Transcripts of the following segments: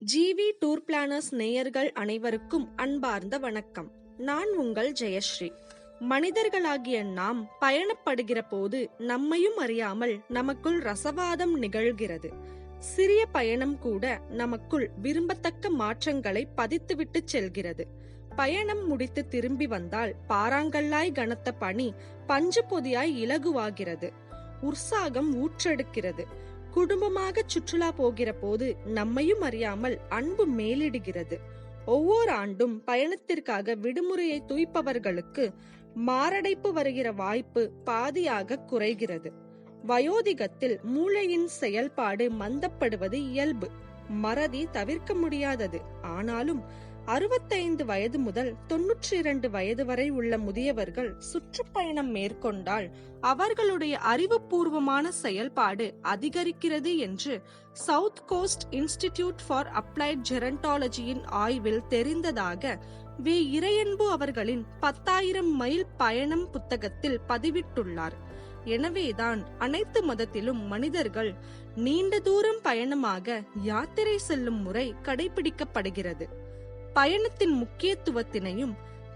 GV tour planners நேயர்கள் அனைவருக்கும் அன்பார்ந்த வணக்கம். நான் உங்கள் ஜெயஸ்ரீ. மனிதர்களாகிய நாம் பயணப்படுகிற போது நம்மையும் அறியாமல் நமக்குள் ரசவாதம் நிகழ்கிறது. சிறிய பயணம் கூட நமக்குள் விரும்பத்தக்க மாற்றங்களை பதித்துவிட்டு செல்கிறது. பயணம் முடித்து திரும்பி வந்தால் பாறாங்கல்லாய் கனத்த பனி பஞ்சு பொதியாய் இலகுவாகிறது. உற்சாகம் ஊற்றெடுக்கிறது. குடும்பமாக சுற்றுலா போகிற போது நம்மையும் அறியாமல் அன்பு மேலிடுகிறது. ஒவ்வொரு ஆண்டும் பயணத்திற்காக விடுமுறையை துய்ப்பவர்களுக்கு மாரடைப்பு வருகிற வாய்ப்பு பாதியாக குறைகிறது. வயோதிகத்தில் மூளையின் செயல்பாடு மந்தப்படுவது இயல்பு, மறதி தவிர்க்க முடியாதது. ஆனாலும் 65 வயது முதல் 92 வயது வரை உள்ள முதியவர்கள் சுற்றுப்பயணம் மேற்கொண்டால் அவர்களுடைய அறிவுபூர்வமான செயல்பாடு அதிகரிக்கிறது என்று south coast institute for applied ஜெரண்டாலஜியின் ஆய்வில் தெரிந்ததாக வே. இறையன்பு அவர்களின் 10,000 மைல் பயணம் புத்தகத்தில் பதிவிட்டுள்ளார். எனவேதான் அனைத்து மதத்திலும் மனிதர்கள் நீண்ட தூரம் பயணமாக யாத்திரை செல்லும் முறை கடைபிடிக்கப்படுகிறது. பயணத்தின் முக்கியத்துவத்தினையும்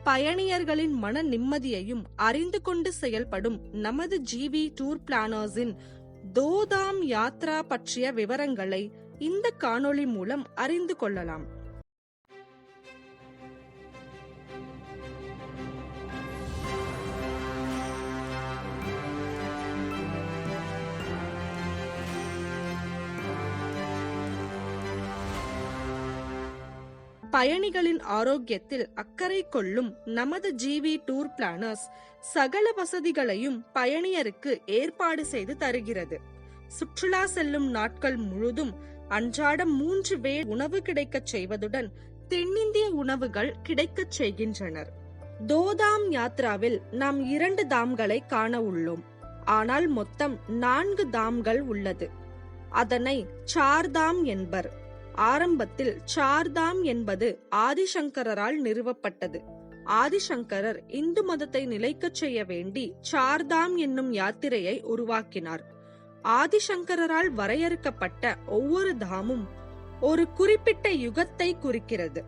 பயணியர்களின் மன நிம்மதியையும் அறிந்து கொண்டு செயல்படும் நமது ஜிவி டூர் பிளானர்ஸின் தோதாம் யாத்ரா பற்றிய விவரங்களை இந்த காணொளி மூலம் அறிந்து கொள்ளலாம். பயணிகளின் ஆரோக்கியத்தில் அக்கறை கொள்ளும் நமது ஜிவி டூர் பிளானர்ஸ் சகல வசதிகளையும் பயணியருக்கு ஏற்பாடு செய்து தருகிறது. சுற்றுலா செல்லும் நாட்கள் முழுதும் அன்றாடம் 3 வேளை உணவு கிடைக்கச் செய்வதுடன் தென்னிந்திய உணவுகள் கிடைக்கச் செய்கின்றனர். தோதாம் யாத்ராவில் நாம் 2 தாம்களை காண உள்ளோம். ஆனால் மொத்தம் 4 தாம்கள் உள்ளது. அதனை சார்தாம் என்பர். ஆரம்பத்தில் சார்தாம் என்பது ஆதிசங்கரால் நிறுவப்பட்டது. ஆதிசங்கரர் இந்து மதத்தை நிலைக்கச் செய்ய வேண்டி சார்தாம் என்னும் யாத்திரையை உருவாக்கினார். ஆதிசங்கரால் வரையறுக்கப்பட்ட ஒவ்வொரு தாமும் ஒரு குறிப்பிட்ட யுகத்தை குறிக்கிறது.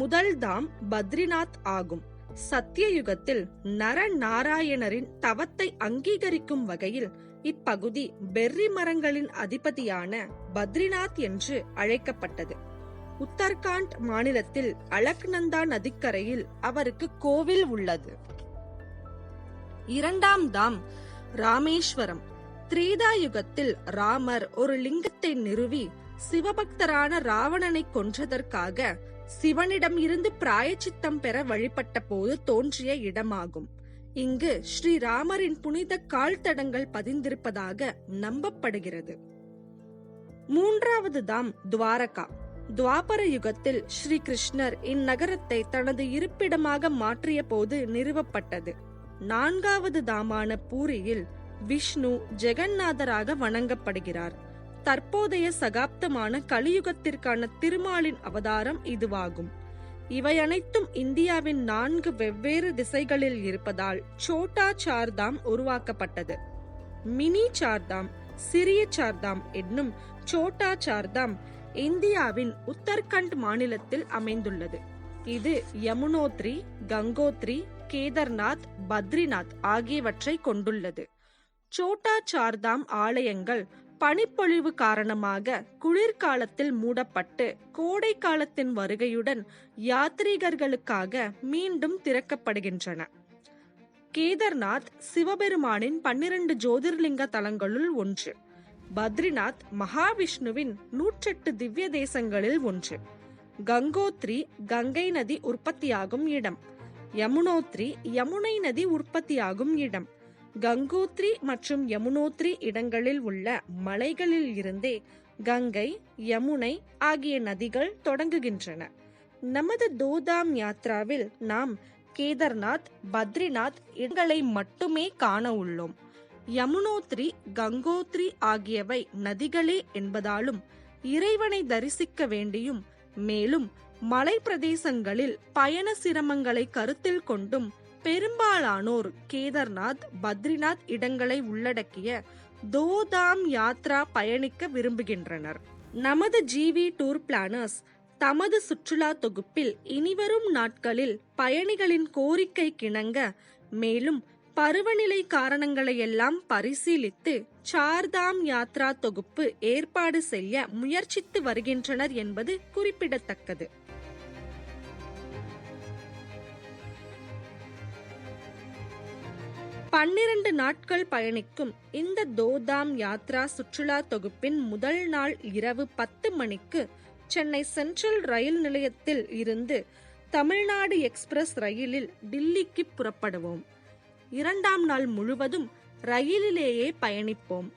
முதல் தாம் பத்ரிநாத் ஆகும். சத்திய யுகத்தில் நர நாராயணரின் தவத்தை அங்கீகரிக்கும் வகையில் இப்பகுதி பெர்ரி மரங்களின் அதிபதியான பத்ரிநாத் என்று அழைக்கப்பட்டது. உத்தரகாண்ட் மாநிலத்தில் அலக்நந்தா நதிக்கரையில் அவருக்கு கோவில் உள்ளது. இரண்டாம் தாம் ராமேஸ்வரம். திரேதா யுகத்தில் ராமர் ஒரு லிங்கத்தை நிறுவி சிவபக்தரான ராவணனை கொன்றதற்காக சிவனிடம் இருந்து பிராயச்சித்தம் பெற வழிபட்ட போது தோன்றிய இடமாகும். இங்கு ஸ்ரீராமரின் புனித கால் தடங்கள் பதிந்திருப்பதாக நம்பப்படுகிறது. மூன்றாவது தாம் துவாரகா. துவாபர யுகத்தில் ஸ்ரீ கிருஷ்ணர் இந்நகரத்தை தனது இருப்பிடமாக மாற்றிய போது நிறுவப்பட்டது. நான்காவது தாமான பூரியில் விஷ்ணு ஜெகநாதராக வணங்கப்படுகிறார். தற்போதைய சகாப்தமான கலியுகத்திற்கான திருமாலின் அவதாரம் இதுவாகும். இவை அனைத்தும் இந்தியாவின் 4 வெவ்வேறு திசைகளில் இருப்பதால் சோட்டா சார்தாம் உருவாக்கப்பட்டது. மினி சார்தாம், சிறிய சார்தாம் என்னும் சோட்டா சார்தாம் இந்தியாவின் உத்தரகண்ட் மாநிலத்தில் அமைந்துள்ளது. இது யமுனோத்ரி, கங்கோத்ரி, கேதார்நாத், பத்ரிநாத் ஆகியவற்றை கொண்டுள்ளது. சோட்டா சார்தாம் ஆலயங்கள் பனிப்பொழிவு காரணமாக குளிர்காலத்தில் மூடப்பட்டு கோடை காலத்தின் வருகையுடன் யாத்ரீகர்களுக்காக மீண்டும் திறக்கப்படுகின்றன. கேதார்நாத் சிவபெருமானின் 12 ஜோதிர்லிங்க தலங்களுள் ஒன்று. பத்ரிநாத் மகாவிஷ்ணுவின் 108 திவ்ய தேசங்களில் ஒன்று. கங்கோத்ரி கங்கை நதி உற்பத்தியாகும் இடம். யமுனோத்ரி யமுனை நதி உற்பத்தியாகும் இடம். கங்கோத்ரி மற்றும் யமுனோத்ரி இடங்களில் உள்ள மலைகளில் இருந்தே கங்கை, யமுனை ஆகிய நதிகள் தொடங்குகின்றன. நமது தோதாம் யாத்ராவில் நாம் கேதார்நாத், பத்ரிநாத் இடங்களை மட்டுமே காண உள்ளோம். யமுனோத்ரி, கங்கோத்ரி ஆகியவை நதிகளே என்பதாலும் இறைவனை தரிசிக்க வேண்டியும் மேலும் மலை பிரதேசங்களில் பயண சிரமங்களை கருத்தில் கொண்டும் பெரும்பாலானோர் கேதார்நாத், பத்ரிநாத் இடங்களை உள்ளடக்கிய தோதாம் யாத்ரா பயணிக்க விரும்புகின்றனர். நமது ஜிவி டூர் பிளானர்ஸ் தமது சுற்றுலா தொகுப்பில் இனிவரும் நாட்களில் பயணிகளின் கோரிக்கைக்கிணங்க மேலும் பருவநிலை காரணங்களையெல்லாம் பரிசீலித்து சார்தாம் யாத்ரா தொகுப்பு ஏற்பாடு செய்ய முயற்சித்து வருகின்றனர் என்பது குறிப்பிடத்தக்கது. பன்னிரண்டு நாட்கள் பயணிக்கும் இந்த தோதாம் யாத்ரா சுற்றுலா தொகுப்பின் முதல் நாள் இரவு 10 மணிக்கு சென்னை சென்ட்ரல் ரயில் நிலையத்தில் இருந்து தமிழ்நாடு எக்ஸ்பிரஸ் ரயிலில் டில்லிக்கு புறப்படுவோம். 2ஆம் நாள் முழுவதும் ரயிலிலேயே பயணிப்போம்.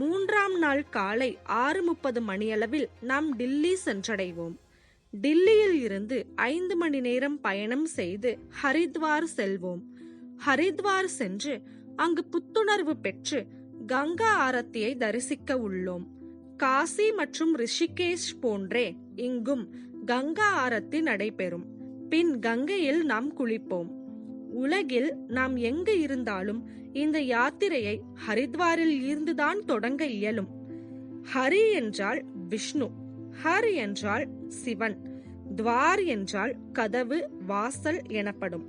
3ஆம் நாள் காலை 6:30 மணியளவில் நாம் டில்லி சென்றடைவோம். டில்லியில் இருந்து 5 மணி நேரம் பயணம் செய்து ஹரித்வார் செல்வோம். ஹரித்வார் சென்று அங்கு புத்துணர்வு பெற்று கங்கா ஆரத்தியை தரிசிக்க உள்ளோம். காசி மற்றும் ரிஷிகேஷ் போன்றே இங்கும் கங்கா ஆரத்தி நடைபெறும். பின் கங்கையில் நாம் குளிப்போம். உலகில் நாம் எங்கு இருந்தாலும் இந்த யாத்திரையை ஹரித்வாரில் இருந்துதான் தொடங்க இயலும். ஹரி என்றால் விஷ்ணு, ஹர் என்றால் சிவன், துவார் என்றால் கதவு, வாசல் எனப்படும்.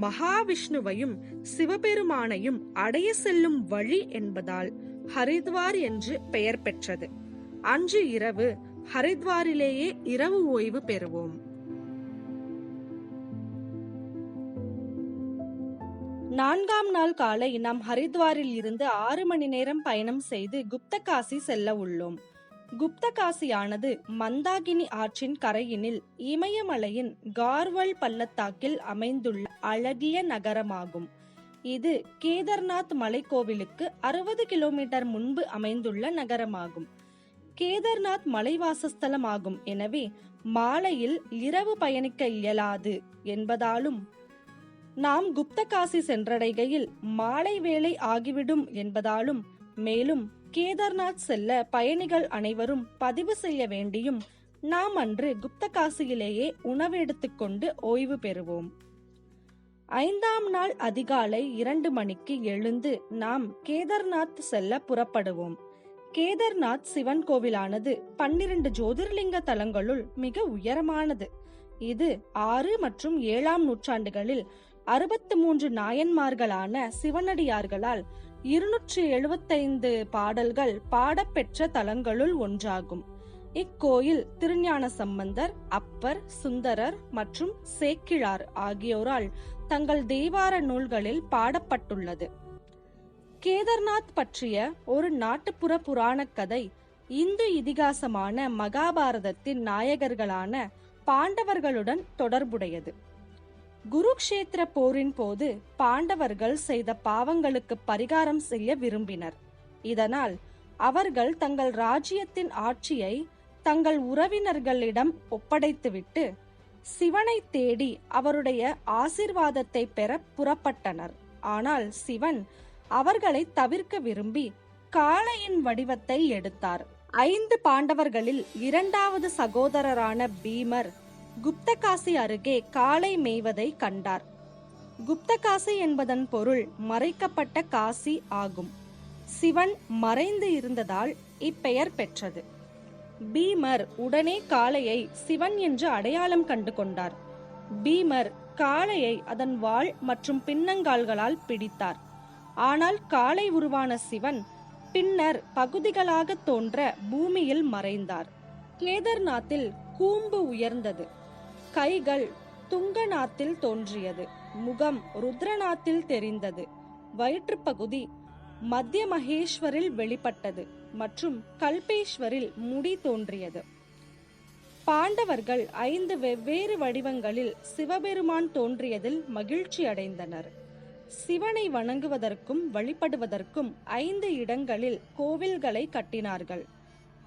மகாவிஷ்ணுவையும் சிவபெருமானையும் அடைய செல்லும் வழி என்பதால் ஹரித்வார் என்று பெயர் பெற்றது. அன்று இரவு ஹரித்வாரிலேயே இரவு ஓய்வு பெறுவோம். 4ஆம் நாள் காலை நாம் ஹரித்வாரில் இருந்து 6 மணி நேரம் பயணம் செய்து குப்தகாசி செல்ல உள்ளோம். குப்தகாசியானது மந்தாகினி ஆற்றின் கரையினில் இமயமலையின் கார்வல் பள்ளத்தாக்கில் அமைந்துள்ள அழகிய நகரமாகும். இது கேதார்நாத் மலைக்கோவிலுக்கு 60 கிலோமீட்டர் முன்பு அமைந்துள்ள நகரமாகும். கேதார்நாத் மலைவாசஸ்தலமாகும். எனவே மாலையில் இரவு பயணிக்க இயலாது என்பதாலும் நாம் குப்தகாசி சென்றடைகையில் மாலை வேளை ஆகிவிடும் என்பதாலும் மேலும் கேதார்நாத் செல்ல பயணிகள் அனைவரும் பதிவு செய்ய வேண்டியும் நாம் அன்று குப்தகாசியிலேயே உணவு எடுத்துக்கொண்டு ஓய்வு பெறுவோம். 5ஆம் நாள் அதிகாலை 2 மணிக்கு எழுந்து நாம் கேதார்நாத் செல்ல புறப்படுவோம். கேதார்நாத் சிவன் கோவிலானது 12 ஜோதிர்லிங்க தலங்களுள் மிக உயரமானது. இது 6 மற்றும் 7ஆம் நூற்றாண்டுகளில் 63 நாயன்மார்களான சிவனடியார்களால் 275 பாடல்கள் பாடப்பெற்ற தலங்களுள் ஒன்றாகும். இக்கோயில் திருஞான சம்பந்தர், அப்பர், சுந்தரர் மற்றும் சேக்கிழார் ஆகியோரால் தங்கள் தேவார நூல்களில் பாடப்பட்டுள்ளது. கேதார்நாத் பற்றிய ஒரு நாட்டுப்புற புராணக் கதை இந்து இதிகாசமான மகாபாரதத்தின் நாயகர்களான பாண்டவர்களுடன் தொடர்புடையது. குருக்ஷேத்திர போரின் போது பாண்டவர்கள் செய்த பாவங்களுக்கு பரிகாரம் செய்ய விரும்பினர். இதனால் அவர்கள் தங்கள் ராஜ்யத்தின் ஆட்சியை தங்கள் உறவினர்களிடம் ஒப்படைத்துவிட்டு சிவனை தேடி அவருடைய ஆசீர்வாதத்தை பெற புறப்பட்டனர். ஆனால் சிவன் அவர்களை தவிர்க்க விரும்பி காளையின் வடிவத்தை எடுத்தார். 5 பாண்டவர்களில் 2வது சகோதரரான பீமர் குப்தகாசி அருகே காளை மேய்வதை கண்டார். குப்தகாசி என்பதன் பொருள் மறைக்கப்பட்ட காசி ஆகும். சிவன் மறைந்து இருந்ததால் இப்பெயர் பெற்றது. பீமர் உடனே காளையை சிவன் என்று அடையாளம் கண்டு கொண்டார். பீமர் காளையை அதன் வாள் மற்றும் பின்னங்கால்களால் பிடித்தார். ஆனால் காளை உருவான சிவன் பின்னர் பகுதிகளாக தோன்ற பூமியில் மறைந்தார். கேதார்நாத்தில் கூம்பு உயர்ந்தது. கைகள் துங்கநாத்தில் தோன்றியது. முகம் ருத்ரநாத்தில் தெரிந்தது. வயிற்றுப்பகுதி மத்திய மகேஸ்வரில் வெளிப்பட்டது மற்றும் கல்பேஸ்வரில் முடி தோன்றியது. பாண்டவர்கள் 5 வெவ்வேறு வடிவங்களில் சிவபெருமான் தோன்றியதில் மகிழ்ச்சி அடைந்தனர். சிவனை வணங்குவதற்கும் வழிபடுவதற்கும் 5 இடங்களில் கோவில்களை கட்டினார்கள்.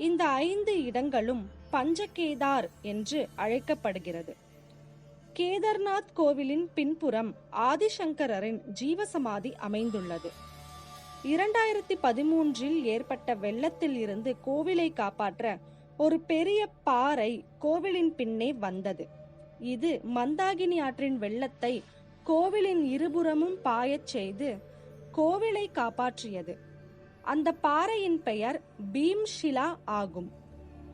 இந்த 5 இடங்களும் பஞ்சகேதார் என்று அழைக்கப்படுகிறது. கேதார்நாத் கோவிலின் பின்புறம் ஆதிசங்கரரின் ஜீவசமாதி அமைந்துள்ளது. 2013இல் ஏற்பட்ட வெள்ளத்தில் இருந்து கோவிலை காப்பாற்ற ஒரு பெரிய பாறை கோவிலின் பின்னே வந்தது. இது மந்தாகினி ஆற்றின் வெள்ளத்தை கோவிலின் இருபுறமும் பாயச் செய்து கோவிலை காப்பாற்றியது. அந்த பாறையின் பெயர் பீம்ஷிலா ஆகும்.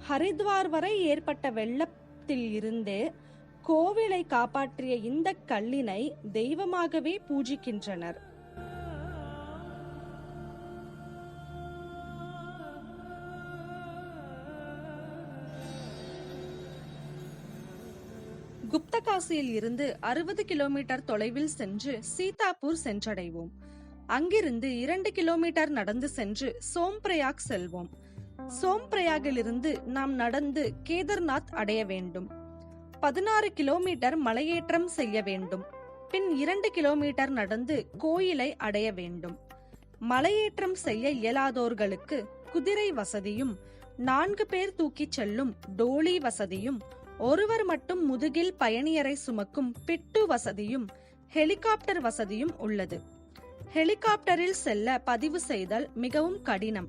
ஹரித்வார் வரை ஏற்பட்ட வெள்ளத்தில் இருந்து கோவிலை காப்பாற்றிய இந்த கல்லினை தெய்வமாகவே பூஜிக்கின்றனர். குப்தகாசியில் இருந்து 60 கிலோமீட்டர் தொலைவில் சென்று சீதாப்பூர் சென்றடைவோம். அங்கிருந்து 2 கிலோமீட்டர் நடந்து சென்று சோம்பிரயாக் செல்வோம். சோம்பிரயாகிலிருந்து நாம் நடந்து கேதார்நாத் அடைய வேண்டும். 16 கிலோமீட்டர் மலையேற்றம் செய்ய வேண்டும். பின் 2 கிலோமீட்டர் நடந்து கோயிலை அடைய வேண்டும். மலையேற்றம் செய்ய இயலாதோர்களுக்கு குதிரை வசதியும் 4 பேர் தூக்கிச் செல்லும் டோலி வசதியும், ஒருவர் மட்டும் முதுகில் பயணியரை சுமக்கும் பிட்டு வசதியும், ஹெலிகாப்டர் வசதியும் உள்ளது. ஹெலிகாப்டரில் செல்ல பதிவு செய்தல் மிகவும் கடினம்.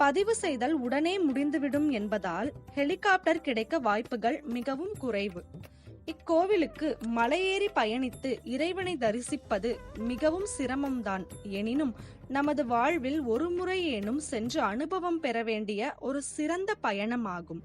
பதிவு செய்தல் உடனே முடிந்துவிடும் என்பதால் ஹெலிகாப்டர் கிடைக்க வாய்ப்புகள் மிகவும் குறைவு. இக்கோவிலுக்கு மலையேறி பயணித்து இறைவனை தரிசிப்பது மிகவும் சிரமம்தான். எனினும் நமது வாழ்வில் ஒரு முறையேனும் சென்று அனுபவம் பெற வேண்டிய ஒரு சிறந்த பயணமாகும்.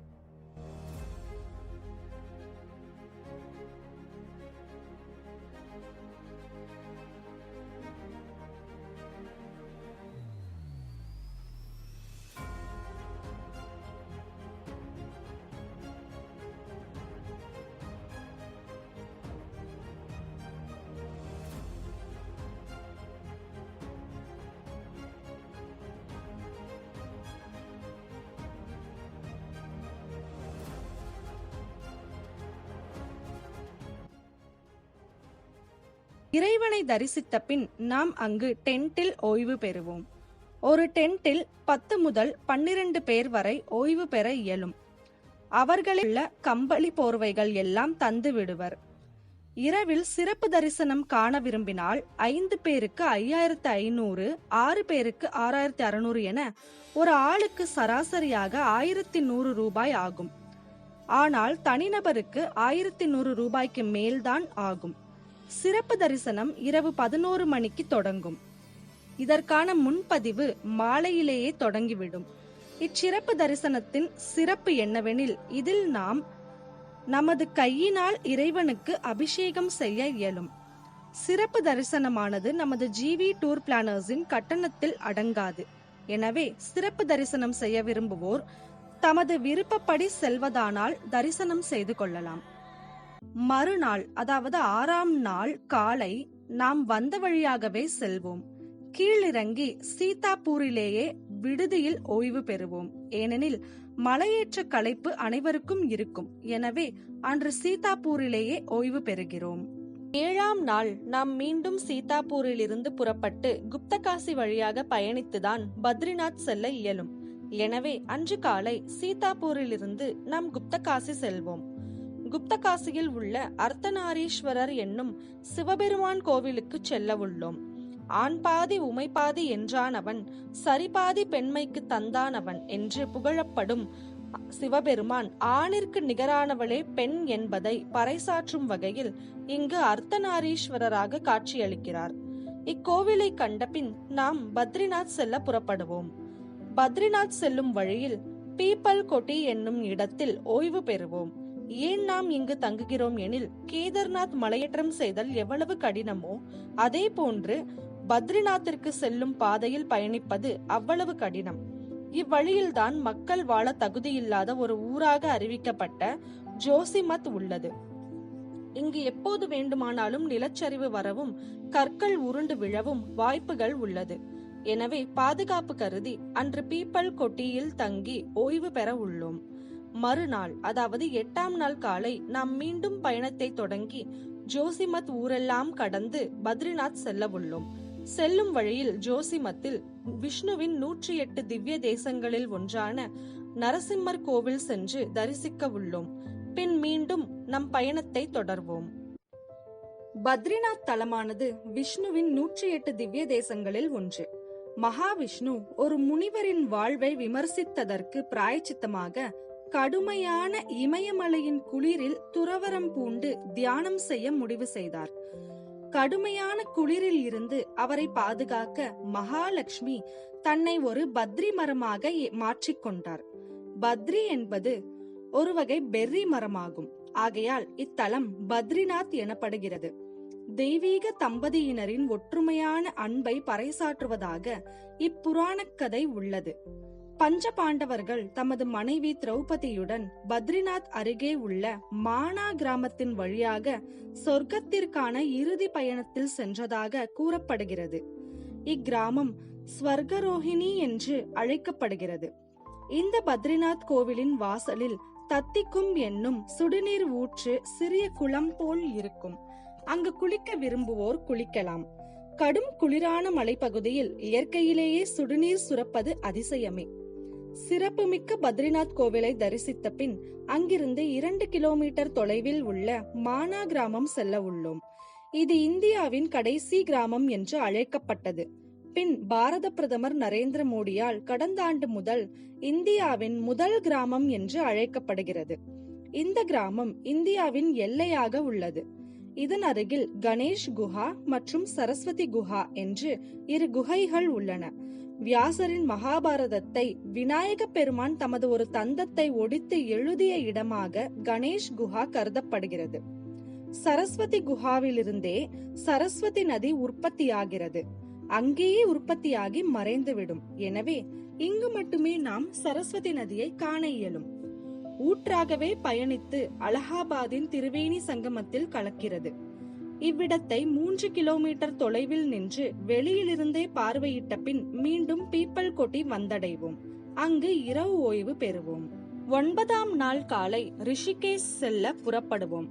இறைவனை தரிசித்த பின் நாம் அங்கு டென்ட்டில் ஓய்வு பெறுவோம். ஒரு டென்ட்டில் 10 முதல் 12 பேர் வரை ஓய்வு பெற இயலும். அவர்களுள்ள கம்பளி போர்வைகள் எல்லாம் தந்து விடுவர். இரவில் சிறப்பு தரிசனம் காண விரும்பினால் 5 பேருக்கு 5500, 6 பேருக்கு 6600 என ஒரு ஆளுக்கு சராசரியாக 1100 ரூபாய் ஆகும். ஆனால் தனிநபருக்கு 1100 ரூபாய்க்கு மேல்தான் ஆகும். சிறப்பு தரிசனம் இரவு 11 மணிக்கு தொடங்கும். இதற்கான முன்பதிவு மாலையிலேயே தொடங்கிவிடும். இச்சிறப்பு தரிசனத்தின் சிறப்பு என்னவெனில், இதில் நாம் நமது கையினால் இறைவனுக்கு அபிஷேகம் செய்ய இயலும். சிறப்பு தரிசனமானது நமது ஜிவி டூர் பிளானர்ஸின் கட்டணத்தில் அடங்காது. எனவே சிறப்பு தரிசனம் செய்ய விரும்புவோர் தமது விருப்பப்படி செல்வதானால் தரிசனம் செய்து கொள்ளலாம். மறுநாள், அதாவது 6ஆம் நாள் காலை நாம் வந்த வழியாகவே செல்வோம். கீழிறங்கி சீதாப்பூரிலேயே விடுதியில் ஓய்வு பெறுவோம். ஏனெனில் மலையேற்ற களைப்பு அனைவருக்கும் இருக்கும். எனவே அன்று சீதாப்பூரிலேயே ஓய்வு பெறுகிறோம். 7ஆம் நாள் நாம் மீண்டும் சீதாப்பூரில் இருந்து புறப்பட்டு குப்தகாசி வழியாக பயணித்துதான் பத்ரிநாத் செல்ல இயலும். எனவே அன்று காலை சீதாப்பூரிலிருந்து நாம் குப்தகாசி செல்வோம். குப்தகாசியில் உள்ள அர்த்தநாரீஸ்வரர் என்னும் சிவபெருமான் கோவிலுக்கு செல்ல உள்ளோம். ஆண் பாதி உமை பாதி என்றானவன், சரிபாதி பெண்மைக்கு தந்தானவன் என்று புகழப்படும் சிவபெருமான் ஆணிற்கு நிகரானவளே பெண் என்பதை பறைசாற்றும் வகையில் இங்கு அர்த்தநாரீஸ்வரராக காட்சியளிக்கிறார். இக்கோவிலை கண்டபின் நாம் பத்ரிநாத் செல்ல புறப்படுவோம். பத்ரிநாத் செல்லும் வழியில் பீப்பல் கொட்டி என்னும் இடத்தில் ஓய்வு பெறுவோம். ஏன் நாம் இங்கு தங்குகிறோம் எனில், கேதார்நாத் மலையேற்றம் செய்தல் எவ்வளவு கடினமோ அதே போன்று பத்ரிநாத்திற்கு செல்லும் பாதையில் பயணிப்பது அவ்வளவு கடினம். இவ்வழியில்தான் மக்கள் வாழ தகுதியில்லாத ஒரு ஊராக அறிவிக்கப்பட்ட ஜோசிமத் உள்ளது. இங்கு எப்போது வேண்டுமானாலும் நிலச்சரிவு வரவும் கற்கள் உருண்டு விழவும் வாய்ப்புகள் உள்ளது. எனவே பாதுகாப்பு கருதி அன்று பீப்பல் கொட்டியில் தங்கி ஓய்வு பெற உள்ளோம். மறுநாள், அதாவது 8ஆம் நாள் காலை நாம் மீண்டும் பயணத்தை தொடங்கி ஜோசிமத் ஊரெல்லாம் கடந்து பத்ரிநாத் செல்ல உள்ளோம். செல்லும் வழியில் ஜோசிமத்தில் விஷ்ணுவின் 108 திவ்ய தேசங்களில் ஒன்றான நரசிம்மர் கோவில் சென்று தரிசிக்க உள்ளோம். பின் மீண்டும் நம் பயணத்தை தொடர்வோம். பத்ரிநாத் தலமானது விஷ்ணுவின் 108 திவ்ய தேசங்களில் ஒன்று. மகாவிஷ்ணு ஒரு முனிவரின் வாழ்வை விமர்சித்ததற்கு பிராயச்சித்தமாக கடுமையான இமயமலையின் குளிரில் துறவரம் பூண்டு தியானம் செய்ய முடிவு செய்தார். கடுமையான குளிரில் இருந்து அவரை பாதுகாக்க மகாலட்சுமி தன்னை ஒரு பத்ரி மரமாக மாற்றிக்கொண்டார். பத்ரி என்பது ஒரு வகை பெர்ரி மரமாகும். ஆகையால் இத்தலம் பத்ரிநாத் எனப்படுகிறது. தெய்வீக தம்பதியினரின் ஒற்றுமையான அன்பை பறைசாற்றுவதாக இப்புராண கதை உள்ளது. பஞ்ச பாண்டவர்கள் தமது மனைவி திரௌபதியுடன் பத்ரிநாத் அருகே உள்ள மானா கிராமத்தின் வழியாக சொர்க்கத்திற்கான இறுதி பயணத்தில் சென்றதாக கூறப்படுகிறது. இக்கிராமம் ஸ்வர்கரோஹிணி என்று அழைக்கப்படுகிறது. இந்த பத்ரிநாத் கோவிலின் வாசலில் தத்திக்கும் என்னும் சுடுநீர் ஊற்று சிறிய குளம் போல் இருக்கும். அங்கு குளிக்க விரும்புவோர் குளிக்கலாம். கடும் குளிரான மலைப்பகுதியில் இயற்கையிலேயே சுடுநீர் சுரப்பது அதிசயமே. சிறப்புமிக்க பத்ரிநாத் கோவிலை தரிசித்த பின் அங்கிருந்து 2 கிலோமீட்டர் தொலைவில் உள்ள மானா கிராமம் செல்ல உள்ளோம். இது இந்தியாவின் கடைசி கிராமம் என்று அழைக்கப்பட்டது. பின் பாரத பிரதமர் நரேந்திர மோடியால் கடந்த ஆண்டு முதல் இந்தியாவின் முதல் கிராமம் என்று அழைக்கப்படுகிறது. இந்த கிராமம் இந்தியாவின் எல்லையாக உள்ளது. இதன் அருகில் கணேஷ் குஹா மற்றும் சரஸ்வதி குஹா என்று 2 குகைகள் உள்ளன. வியாசரின் மகாபாரதத்தை விநாயக பெருமான் தமது ஒரு தந்தத்தை ஒடித்து எழுதிய இடமாக கணேஷ் குஹா கருதப்படுகிறது. சரஸ்வதி குஹாவிலிருந்தே சரஸ்வதி நதி உற்பத்தியாகிறது. அங்கேயே உற்பத்தியாகி மறைந்துவிடும். எனவே இங்கு மட்டுமே நாம் சரஸ்வதி நதியை காண இயலும். ஊற்றாகவே பயணித்து அலகாபாத்தின் திரிவேணி சங்கமத்தில் கலக்கிறது. இவ்விடத்தை 3 கிலோமீட்டர் தொலைவில் நின்று வெளியிலிருந்தே பார்வையிட்ட பின் மீண்டும் பீப்பல்கொட்டி வந்தடைவோம். அங்கு இரவு ஓய்வு பெறுவோம். 9ஆம் நாள் காலை ரிஷிகேஷ் செல்ல புறப்படுவோம்.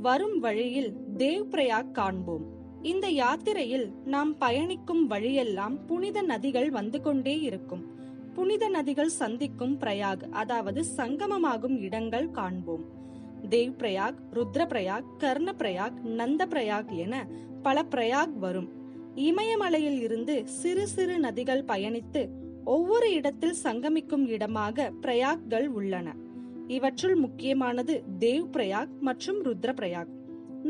வரும் வழியில் தேவ் பிரயாக் காண்போம். இந்த யாத்திரையில் நாம் பயணிக்கும் வழியெல்லாம் புனித நதிகள் வந்து கொண்டே இருக்கும். புனித நதிகள் சந்திக்கும் பிரயாக், அதாவது சங்கமமாகும் இடங்கள் காண்போம். தேவ் பிரயாக், ருத்ர பிரயாக், கர்ண பிரயாக், நந்த பிரயாக் என பல பிரயாக் வரும். இமயமலையில் இருந்து சிறு சிறு நதிகள் பயணித்து ஒவ்வொரு இடத்தில் சங்கமிக்கும் இடமாக பிரயாக்கள் உள்ளன. இவற்றுள் முக்கியமானது தேவ் பிரயாக் மற்றும் ருத்ர பிரயாக்.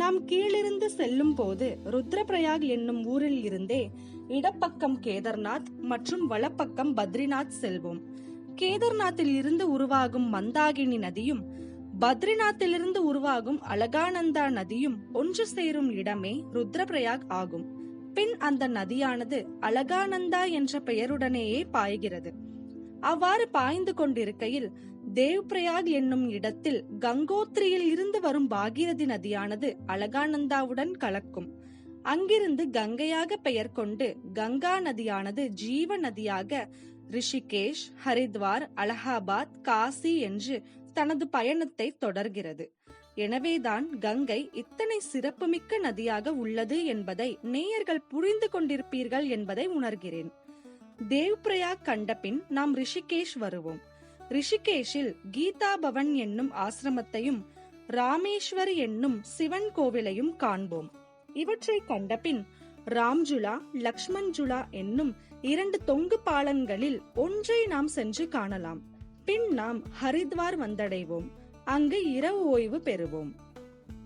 நாம் கீழிருந்து செல்லும் போது ருத்ர பிரயாக் என்னும் ஊரில் இருந்தே இடப்பக்கம் கேதார்நாத் மற்றும் வலப்பக்கம் பத்ரிநாத் செல்வோம். கேதார்நாத்தில் இருந்து உருவாகும் மந்தாகினி நதியும் பத்ரிநாத்திலிருந்து உருவாகும் அலகானந்தா நதியும் ஒன்று சேரும் இடமே ருத்ரபிரயாக் ஆகும். பின் அந்த நதியானது அலகானந்தா என்ற பெயருடனேயே பாய்கிறது. அவ்வாறு பாய்ந்து கொண்டிருக்கையில் தேவ் பிரயாக் என்னும் இடத்தில் கங்கோத்ரியில் இருந்து வரும் பாகீரதி நதியானது அலகானந்தாவுடன் கலக்கும். அங்கிருந்து கங்கையாக பெயர் கொண்டு கங்கா நதியானது ஜீவ நதியாக ரிஷிகேஷ், ஹரித்வார், அலகாபாத், காசி என்று தனது பயணத்தை தொடர்கிறது. எனவேதான் கங்கை இத்தனை சிறப்புமிக்க நதியாக உள்ளது என்பதை நேயர்கள் புரிந்து கொண்டிருப்பீர்கள் என்பதை உணர்கிறேன். தேவ் பிரயாக் கண்ட பின் நாம் ரிஷிகேஷ் வருவோம். ரிஷிகேஷில் கீதா பவன் என்னும் ஆசிரமத்தையும் ராமேஸ்வர் என்னும் சிவன் கோவிலையும் காண்போம். இவற்றை கண்டபின் ராம்ஜுலா, லக்ஷ்மண்ஜுலா என்னும் 2 தொங்கு பாலன்களில் ஒன்றை நாம் சென்று காணலாம். பின் நாம் ஹரித்வார் வந்தடைவோம். அங்கு இரவு ஓய்வு பெறுவோம்.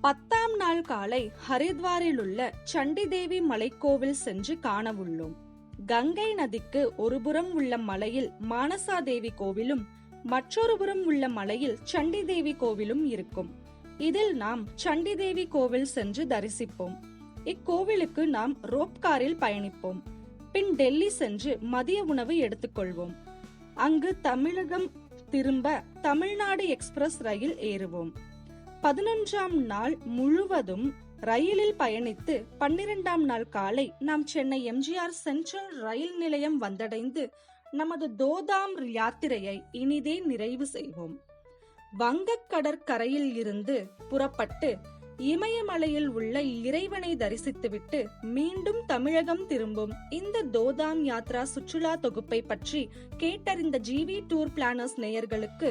10ஆம் நாள் காலை ஹரித்வாரில் உள்ள சண்டி தேவி மலைக்கோவில் சென்று காண உள்ளோம். கங்கை நதிக்கு ஒரு புறம் உள்ள மலையில் மானசா தேவி கோவிலும் மற்றொரு புறம் உள்ள மலையில் சண்டி தேவி கோவிலும் இருக்கும். இதில் நாம் சண்டி தேவி கோவில் சென்று தரிசிப்போம். இக்கோவிலுக்கு நாம் ரோப் காரில் பயணிப்போம். பின் டெல்லி சென்று மதிய உணவு எடுத்துக்கொள்வோம். அங்கு தமிழகம் திரும்ப தமிழ்நாடு எக்ஸ்பிரஸ் ரயில் ஏறுவோம். 11ஆம் நாள் முழுவதும் ரயிலில் பயணித்து 12ஆம் நாள் காலை நாம் சென்னை எம்ஜிஆர் சென்ட்ரல் ரயில் நிலையம் வந்தடைந்து நமது தோதாம் யாத்திரையை இனிதே நிறைவு செய்வோம். வங்கக் கடற்கரையில் இருந்து புறப்பட்டு இமயமலையில் உள்ள இறைவனை தரிசித்துவிட்டு மீண்டும் தமிழகம் திரும்பும் இந்த தோதாம் யாத்ரா சுற்றுலா தொகுப்பை பற்றி கேட்டறிந்த ஜிவி டூர் பிளானர்ஸ் நேயர்களுக்கு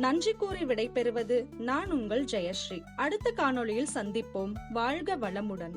நன்றி கூறி விடைபெறுவது நான் உங்கள் ஜெயஸ்ரீ. அடுத்த காணொளியில் சந்திப்போம். வாழ்க வளமுடன்.